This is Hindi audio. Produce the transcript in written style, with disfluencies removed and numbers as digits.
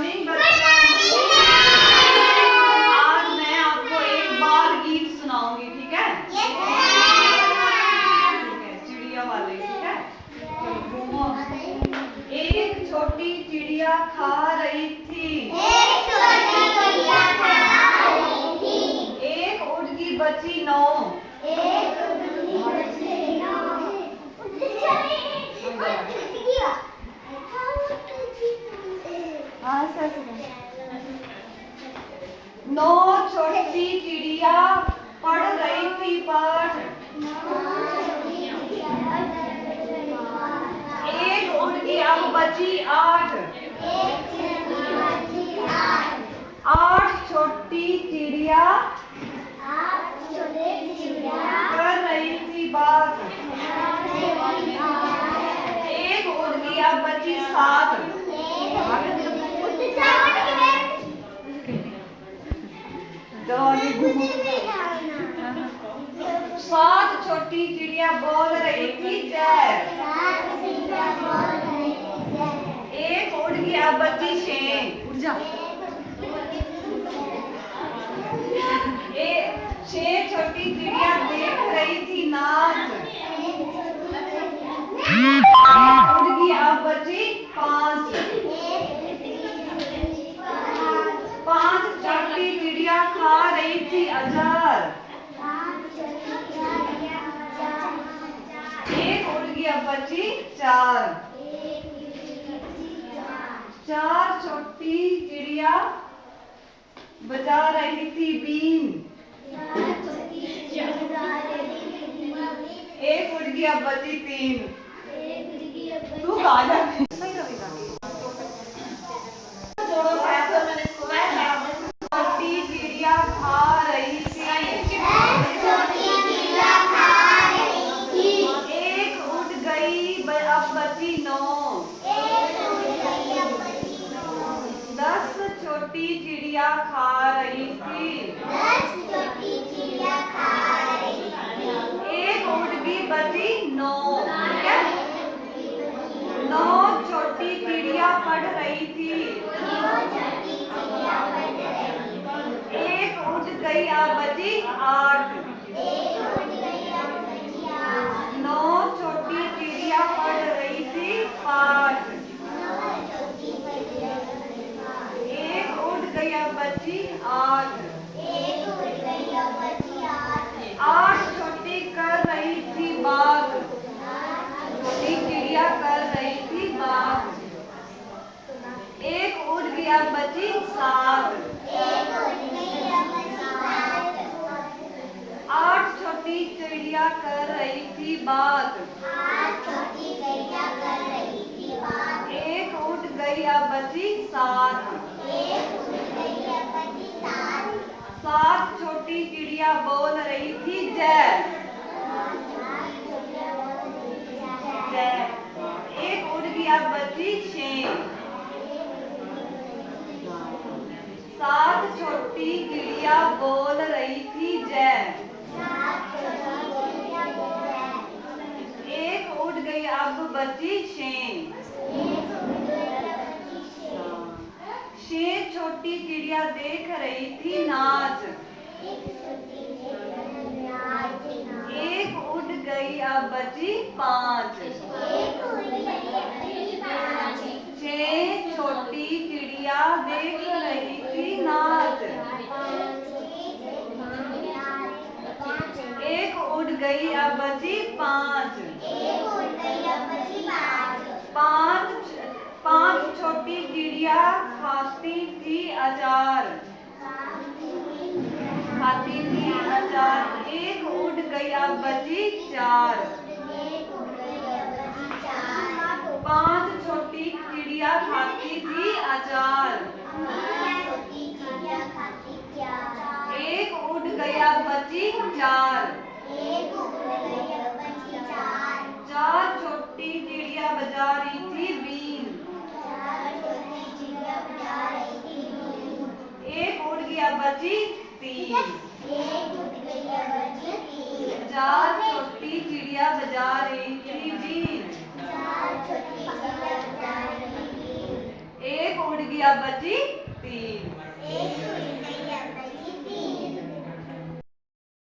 मॉर्निंग बच्चों। आज मैं आपको एक बाल गीत सुनाऊंगी, ठीक है? चिड़िया वाले, ठीक है? एक छोटी चिड़िया खा रही थी, एक उड़गी बची 9। नौ छोटी चिड़िया पढ़ रही थी पाठ, एक उड़गी अब बची 8। 8 छोटी चिड़िया कर रही थी बात, एक उड़गी अब बची 7। 7 छोटी चिड़िया बोल रही थी जय, एक उड़ गई अब बची 6। उड़ जा। 6 छोटी चिड़िया देख रही थी नाच, उड़ गई अब बची 5। 5 छोटी चिड़िया खा रही थी अचार, एक उड़ गई अब बची 4। 4 छोटी चिड़िया बजा रही थी बीन, एक उड़ गई अब बची 3। तू गा जा। छोटी चिड़िया खा रही थी, एक उड़ गई अब बची 9। 10 छोटी चिड़िया खा रही थी, एक उड़ गई बची 9। 9 छोटी चिड़िया पढ़ रही थी, एक उड़ गई अब बची 8। 9 छोटी चिड़िया पढ़ रही थी पाठ, एक उड़ गई अब बची 8। 8 छोटी कर रही थी बाग, छोटी चिड़िया कर रही थी बाग, एक उड़ गई अब बची 7। 8 छोटी चिड़िया कर रही थी बात, एक उड़ गई अब बची 7। 7 छोटी चिड़िया बोल रही थी जय, जय, एक उड़ गई अब बची 6। 7 छोटी चिड़िया बोल रही थी जय, एक उड़ गई अब बची 6। 6 छोटी चिड़िया देख रही थी नाच, एक उड़ गई अब बची 5। 6 छोटी चिड़िया देख रही थी नाच, एक उड़ गई अब बची 5। 5 छोटी चिड़िया खाती थी अचार, एक उड़ गई अब बची 4। 5 छोटी चिड़िया खाती थी अचार, एक उड़ गई अब बची 4। 4 छोटी चिड़िया बजा रही थी बीन, एक उड़ गई अब बची 3। 4 छोटी चिड़िया बजा रही थी बीन, एक उड़ गई 2 या बची 3।